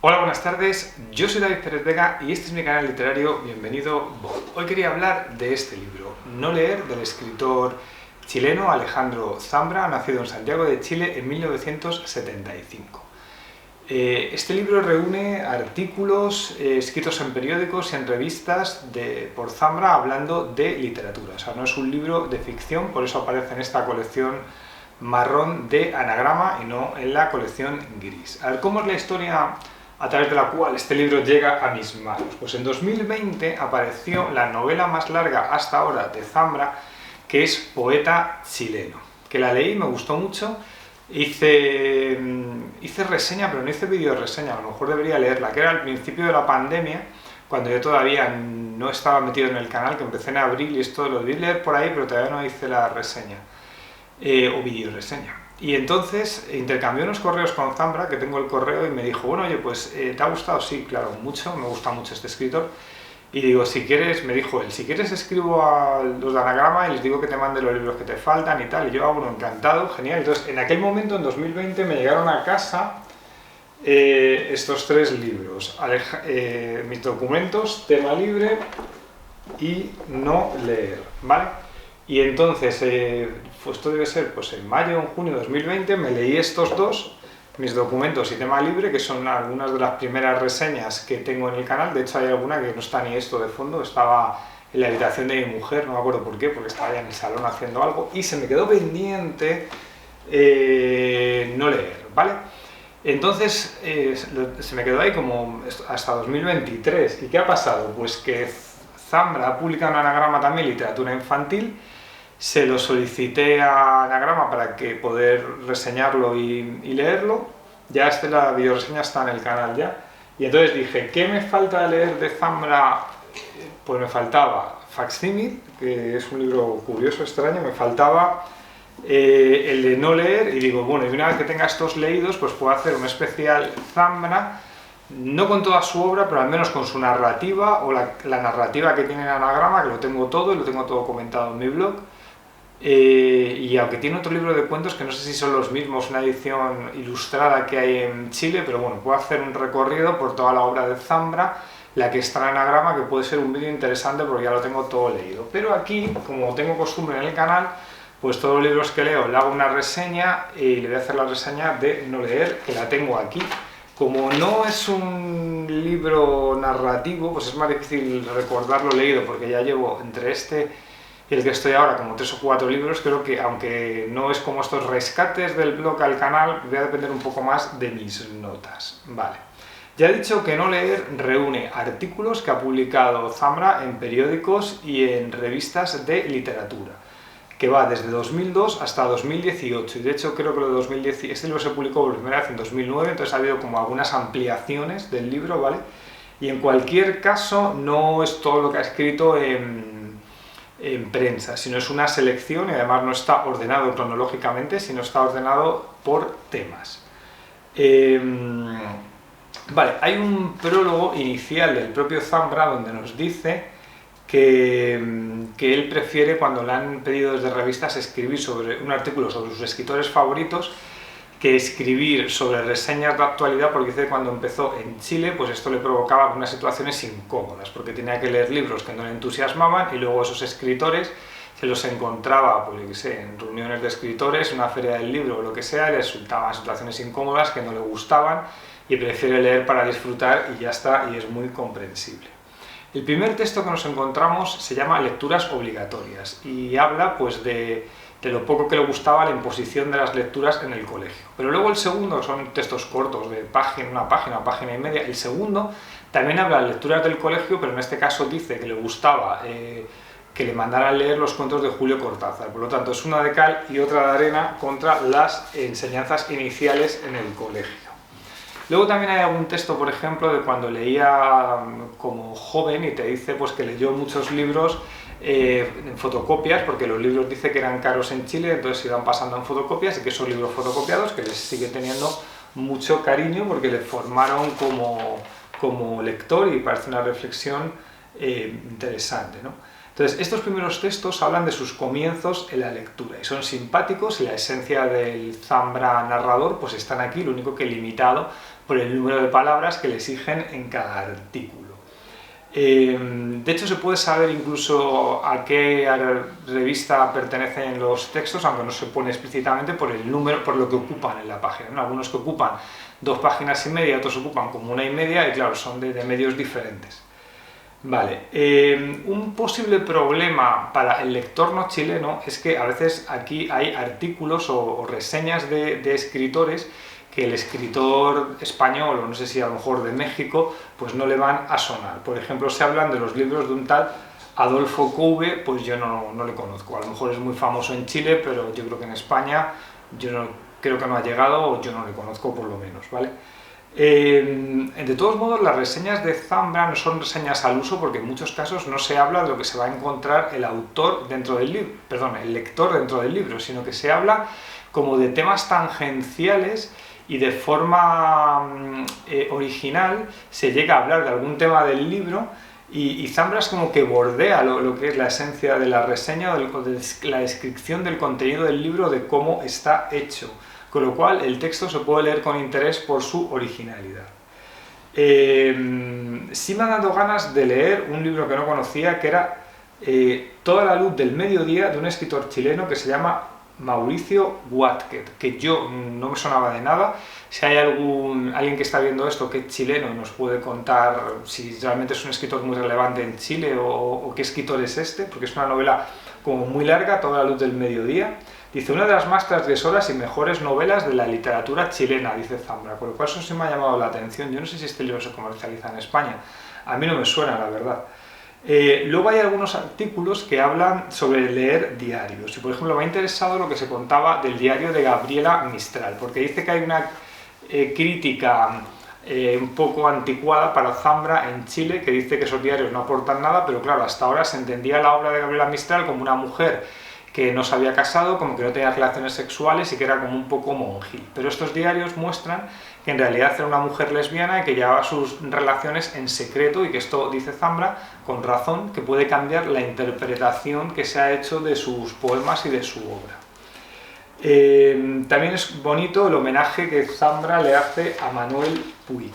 Hola, buenas tardes, yo soy David Pérez Vega y este es mi canal literario Bienvenido Voz. Hoy quería hablar de este libro, No leer, del escritor chileno Alejandro Zambra, nacido en Santiago de Chile en 1975. Este libro reúne artículos escritos en periódicos y en revistas por Zambra hablando de literatura. O sea, no es un libro de ficción, por eso aparece en esta colección marrón de Anagrama y no en la colección gris. A ver, ¿cómo es la historia a través de la cual este libro llega a mis manos? Pues en 2020 apareció la novela más larga hasta ahora de Zambra, que es Poeta chileno, que la leí, me gustó mucho. Hice reseña, pero no hice vídeo reseña, a lo mejor debería leerla, que era al principio de la pandemia, cuando yo todavía no estaba metido en el canal, que empecé en abril y esto lo debí leer por ahí, pero todavía no hice la reseña o vídeo reseña. Y entonces intercambié unos correos con Zambra, que tengo el correo, y me dijo, bueno, oye, pues ¿te ha gustado? Sí, claro, mucho, me gusta mucho este escritor. Y digo, si quieres, me dijo él, si quieres escribo a los de Anagrama y les digo que te mande los libros que te faltan y tal. Y yo, bueno, encantado, genial. Entonces, en aquel momento, en 2020, me llegaron a casa estos tres libros. Mis documentos, tema libre y no leer, ¿vale? Y entonces, esto debe ser pues en mayo o en junio de 2020, me leí estos dos, mis documentos y tema libre, que son algunas de las primeras reseñas que tengo en el canal. De hecho hay alguna que no está ni esto de fondo, estaba en la habitación de mi mujer, no me acuerdo por qué, porque estaba ya en el salón haciendo algo, y se me quedó pendiente no leer, ¿vale? Entonces se me quedó ahí como hasta 2023. ¿Y qué ha pasado? Pues que Zambra ha publicado un Anagrama también, literatura infantil. Se lo solicité a Anagrama para que poder reseñarlo y leerlo. Ya la videoreseña está en el canal ya. Y entonces dije, ¿qué me falta leer de Zambra? Pues me faltaba Facsímil, que es un libro curioso, extraño. Me faltaba el de no leer. Y digo, bueno, y una vez que tenga estos leídos, pues puedo hacer un especial Zambra, no con toda su obra, pero al menos con su narrativa, o la narrativa que tiene en Anagrama, que lo tengo todo comentado en mi blog. Y aunque tiene otro libro de cuentos que no sé si son los mismos, una edición ilustrada que hay en Chile, pero bueno, puedo hacer un recorrido por toda la obra de Zambra, la que está en Anagrama, que puede ser un vídeo interesante porque ya lo tengo todo leído. Pero aquí, como tengo costumbre en el canal, pues todos los libros que leo le hago una reseña y le voy a hacer la reseña de no leer, que la tengo aquí. Como no es un libro narrativo, pues es más difícil recordar lo leído, porque ya llevo entre este y el que estoy ahora como 3 o 4 libros. Creo que, aunque no es como estos rescates del blog al canal, voy a depender un poco más de mis notas. Vale. Ya he dicho que no leer reúne artículos que ha publicado Zambra en periódicos y en revistas de literatura, que va desde 2002 hasta 2018, y de hecho creo que lo de 2010, este libro se publicó por primera vez en 2009, entonces ha habido como algunas ampliaciones del libro, ¿vale? Y en cualquier caso no es todo lo que ha escrito en prensa, sino es una selección, y además no está ordenado cronológicamente, sino está ordenado por temas. Vale, hay un prólogo inicial del propio Zambra donde nos dice que él prefiere, cuando le han pedido desde revistas escribir sobre un artículo sobre sus escritores favoritos, que escribir sobre reseñas de actualidad, porque dice que cuando empezó en Chile, pues esto le provocaba algunas situaciones incómodas, porque tenía que leer libros que no le entusiasmaban y luego esos escritores se los encontraba, pues yo qué sé, en reuniones de escritores, una feria del libro o lo que sea, y le resultaban situaciones incómodas que no le gustaban y prefiere leer para disfrutar y ya está, y es muy comprensible. El primer texto que nos encontramos se llama Lecturas obligatorias y habla pues de lo poco que le gustaba la imposición de las lecturas en el colegio. Pero luego el segundo, son textos cortos de una página y media, el segundo también habla de lecturas del colegio, pero en este caso dice que le gustaba que le mandaran leer los cuentos de Julio Cortázar. Por lo tanto, es una de cal y otra de arena contra las enseñanzas iniciales en el colegio. Luego también hay algún texto, por ejemplo, de cuando leía como joven, y te dice pues que leyó muchos libros en fotocopias, porque los libros dice que eran caros en Chile, entonces se iban pasando en fotocopias, y que esos libros fotocopiados que les sigue teniendo mucho cariño porque le formaron como lector, y parece una reflexión interesante, ¿no? Entonces, estos primeros textos hablan de sus comienzos en la lectura y son simpáticos y la esencia del Zambra narrador pues están aquí, lo único que limitado por el número de palabras que le exigen en cada artículo. De hecho, se puede saber incluso a qué revista pertenecen los textos, aunque no se pone explícitamente por el número, por lo que ocupan en la página, ¿no? Algunos que ocupan 2 páginas y media, otros ocupan como 1 y media, y claro, son de medios diferentes. Vale, un posible problema para el lector no chileno es que a veces aquí hay artículos o reseñas de escritores que el escritor español, o no sé si a lo mejor de México, pues no le van a sonar. Por ejemplo, se hablan de los libros de un tal Adolfo Couve, pues yo no le conozco. A lo mejor es muy famoso en Chile, pero yo creo que en España creo que no ha llegado, o yo no le conozco por lo menos, ¿vale? De todos modos, las reseñas de Zambra no son reseñas al uso porque en muchos casos no se habla de lo que se va a encontrar el autor dentro del libro, perdón, el lector dentro del libro, sino que se habla como de temas tangenciales y de forma original se llega a hablar de algún tema del libro y Zambra es como que bordea lo que es la esencia de la reseña o de la descripción del contenido del libro, de cómo está hecho. Con lo cual el texto se puede leer con interés por su originalidad. Sí me ha dado ganas de leer un libro que no conocía, que era Toda la luz del mediodía, de un escritor chileno que se llama Mauricio Huatquet, que yo no me sonaba de nada. Si hay alguien que está viendo esto que es chileno y nos puede contar si realmente es un escritor muy relevante en Chile o qué escritor es este, porque es una novela como muy larga, Toda la luz del mediodía. Dice, una de las más transgresoras y mejores novelas de la literatura chilena, dice Zambra, con lo cual eso sí me ha llamado la atención. Yo no sé si este libro se comercializa en España, a mí no me suena, la verdad. Luego hay algunos artículos que hablan sobre leer diarios, y por ejemplo me ha interesado lo que se contaba del diario de Gabriela Mistral, porque dice que hay una crítica un poco anticuada para Zambra en Chile, que dice que esos diarios no aportan nada, pero claro, hasta ahora se entendía la obra de Gabriela Mistral como una mujer que no se había casado, como que no tenía relaciones sexuales y que era como un poco monjil. Pero estos diarios muestran que en realidad era una mujer lesbiana y que llevaba sus relaciones en secreto, y que esto, dice Zambra, con razón, que puede cambiar la interpretación que se ha hecho de sus poemas y de su obra. También es bonito el homenaje que Zambra le hace a Manuel Puig.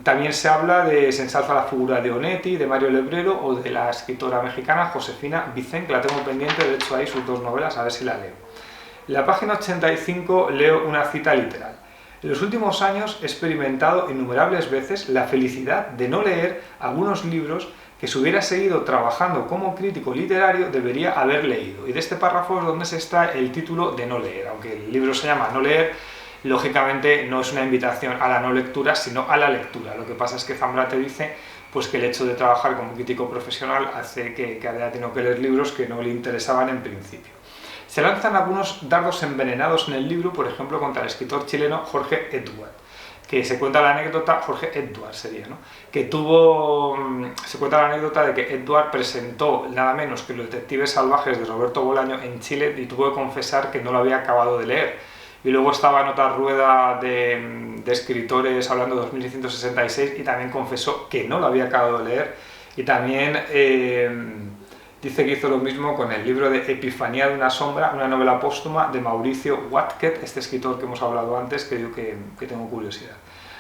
También se habla se ensalza la figura de Onetti, de Mario Lebrero o de la escritora mexicana Josefina Vicén, que la tengo pendiente, de hecho hay sus 2 novelas, a ver si la leo. En la página 85 leo una cita literal. En los últimos años he experimentado innumerables veces la felicidad de no leer algunos libros que si hubiera seguido trabajando como crítico literario debería haber leído. Y de este párrafo es donde se extrae el título de No leer, aunque el libro se llama No leer. Lógicamente no es una invitación a la no lectura, sino a la lectura. Lo que pasa es que Zambra te dice pues, que el hecho de trabajar como crítico profesional hace que haya tenido que leer libros que no le interesaban en principio. Se lanzan algunos dardos envenenados en el libro, por ejemplo, contra el escritor chileno Jorge Edward, que se cuenta la anécdota, Jorge Edward sería, ¿no? Se cuenta la anécdota de que Edward presentó nada menos que Los detectives salvajes de Roberto Bolaño en Chile y tuvo que confesar que no lo había acabado de leer. Y luego estaba en otra rueda de escritores hablando de 2666 y también confesó que no lo había acabado de leer. Y también dice que hizo lo mismo con el libro de Epifanía de una sombra, una novela póstuma de Mauricio Huatquet, este escritor que hemos hablado antes, que digo que tengo curiosidad.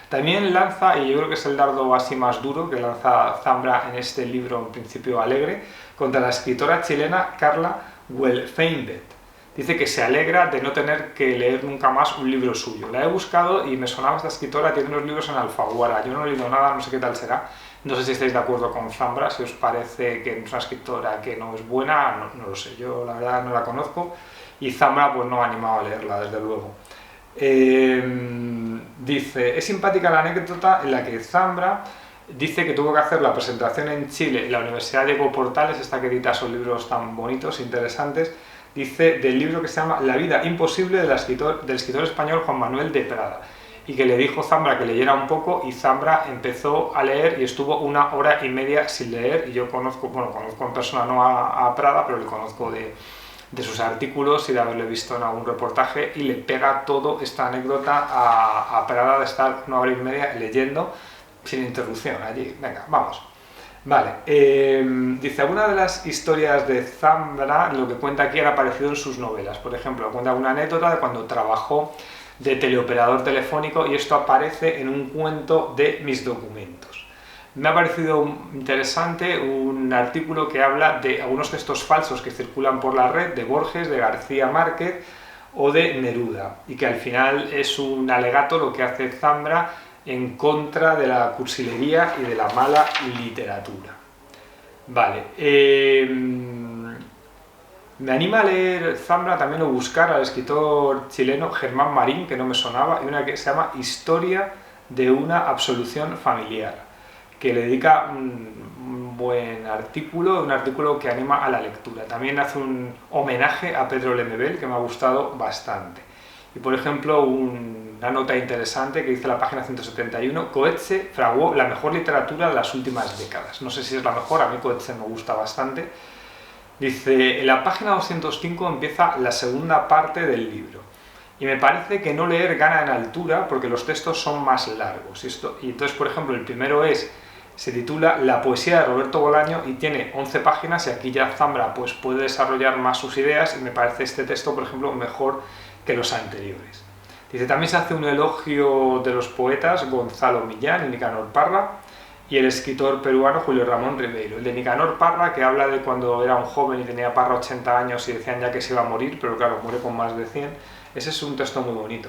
También lanza, y yo creo que es el dardo así más duro que lanza Zambra en este libro, en principio alegre, contra la escritora chilena Carla Huelfeinbeck. Dice que se alegra de no tener que leer nunca más un libro suyo. La he buscado y me sonaba esta escritora, tiene unos libros en Alfaguara. Yo no he leído nada, no sé qué tal será. No sé si estáis de acuerdo con Zambra, si os parece que es una escritora que no es buena, no lo sé. Yo la verdad no la conozco y Zambra pues no ha animado a leerla, desde luego. Dice, es simpática la anécdota en la que Zambra dice que tuvo que hacer la presentación en Chile en la Universidad Diego Portales, esta que edita esos libros tan bonitos, interesantes. Dice del libro que se llama La vida imposible del escritor español Juan Manuel de Prada, y que le dijo Zambra que leyera un poco, y Zambra empezó a leer y estuvo 1 hora y media sin leer. Y yo conozco en persona no a Prada, pero le conozco de sus artículos y de haberle visto en algún reportaje, y le pega toda esta anécdota a Prada de estar 1 hora y media leyendo sin interrupción allí. Venga, vamos. Vale, dice, alguna de las historias de Zambra, lo que cuenta aquí, era aparecido en sus novelas. Por ejemplo, cuenta una anécdota de cuando trabajó de teleoperador telefónico y esto aparece en un cuento de Mis documentos. Me ha parecido interesante un artículo que habla de algunos textos falsos que circulan por la red de Borges, de García Márquez o de Neruda, y que al final es un alegato lo que hace Zambra en contra de la cursilería y de la mala literatura. Vale, me anima a leer Zambra también o buscar al escritor chileno Germán Marín, que no me sonaba, y una que se llama Historia de una absolución familiar, que le dedica un buen artículo, un artículo que anima a la lectura. También hace un homenaje a Pedro Lemebel, que me ha gustado bastante. Y por ejemplo, una nota interesante que dice la página 171, Coetzee fraguó la mejor literatura de las últimas décadas. No sé si es la mejor, a mí Coetzee me gusta bastante. Dice, en la página 205 empieza la segunda parte del libro. Y me parece que no leer gana en altura porque los textos son más largos. Y entonces, por ejemplo, el primero se titula La poesía de Roberto Bolaño y tiene 11 páginas y aquí ya Zambra pues, puede desarrollar más sus ideas y me parece este texto, por ejemplo, mejor que los anteriores. Dice, también se hace un elogio de los poetas Gonzalo Millán y Nicanor Parra y el escritor peruano Julio Ramón Ribeiro. El de Nicanor Parra, que habla de cuando era un joven y tenía Parra 80 años y decían ya que se iba a morir, pero claro, muere con más de 100. Ese es un texto muy bonito.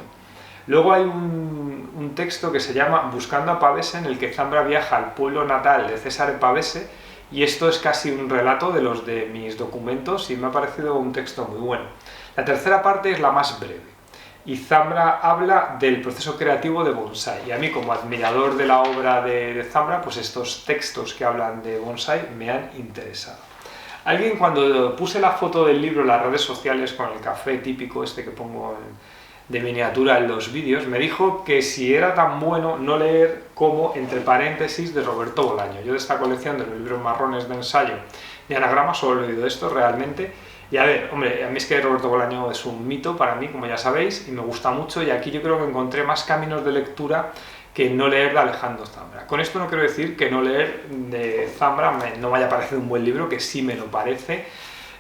Luego hay un texto que se llama Buscando a Pavese, en el que Zambra viaja al pueblo natal de César Pavese, y esto es casi un relato de los de Mis documentos y me ha parecido un texto muy bueno. La tercera parte es la más breve y Zambra habla del proceso creativo de bonsai, y a mí como admirador de la obra de Zambra, pues estos textos que hablan de bonsai me han interesado. Alguien, cuando puse la foto del libro en las redes sociales con el café típico este que pongo de miniatura en los vídeos, me dijo que si era tan bueno no leer como Entre paréntesis de Roberto Bolaño. Yo de esta colección de los libros marrones de ensayo y anagrama solo he leído esto realmente. Y a ver, hombre, a mí es que Roberto Bolaño es un mito para mí, como ya sabéis, y me gusta mucho, y aquí yo creo que encontré más caminos de lectura que no leer de Alejandro Zambra. Con esto no quiero decir que no leer de Zambra no me haya parecido un buen libro, que sí me lo parece.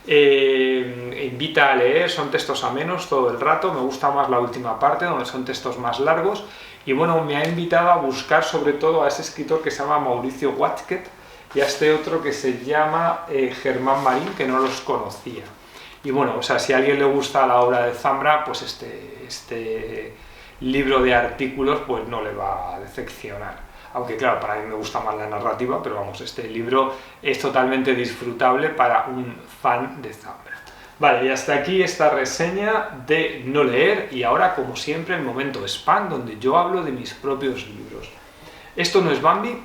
Invita a leer, son textos amenos todo el rato, me gusta más la última parte, donde son textos más largos, y bueno, me ha invitado a buscar sobre todo a ese escritor que se llama Mauricio Wachtet, y a este otro que se llama Germán Marín, que no los conocía. Y bueno, o sea, si a alguien le gusta la obra de Zambra, pues este libro de artículos pues no le va a decepcionar. Aunque claro, para mí me gusta más la narrativa, pero vamos, este libro es totalmente disfrutable para un fan de Zambra. Vale, y hasta aquí esta reseña de No leer, y ahora, como siempre, el momento spam, donde yo hablo de mis propios libros. Esto no es Bambi,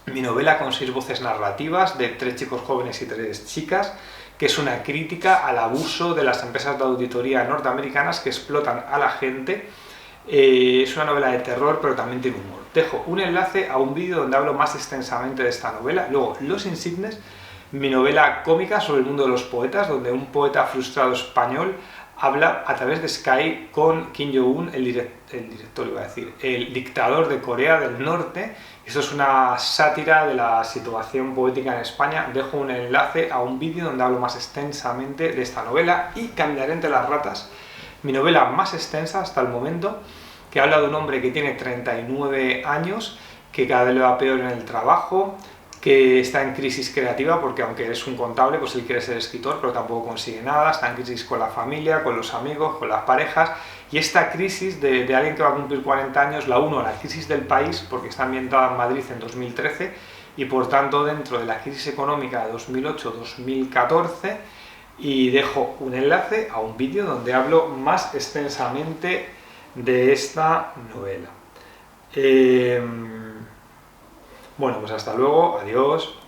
mi novela con 6 voces narrativas de 3 chicos jóvenes y 3 chicas, que es una crítica al abuso de las empresas de auditoría norteamericanas que explotan a la gente. Es una novela de terror, pero también tiene humor. Dejo un enlace a un vídeo donde hablo más extensamente de esta novela. Luego, Los Insignes, mi novela cómica sobre el mundo de los poetas, donde un poeta frustrado español habla a través de Skype con Kim Jong-un, el dictador de Corea del Norte. Esto es una sátira de la situación poética en España. Dejo un enlace a un vídeo donde hablo más extensamente de esta novela. Y Caminaré entre las ratas, mi novela más extensa hasta el momento, que habla de un hombre que tiene 39 años, que cada vez le va peor en el trabajo, que está en crisis creativa porque aunque es un contable, pues él quiere ser escritor, pero tampoco consigue nada, está en crisis con la familia, con los amigos, con las parejas, y esta crisis de alguien que va a cumplir 40 años la uno a la crisis del país, porque está ambientada en Madrid en 2013, y por tanto dentro de la crisis económica de 2008-2014, y dejo un enlace a un vídeo donde hablo más extensamente de esta novela. Bueno, pues hasta luego, adiós.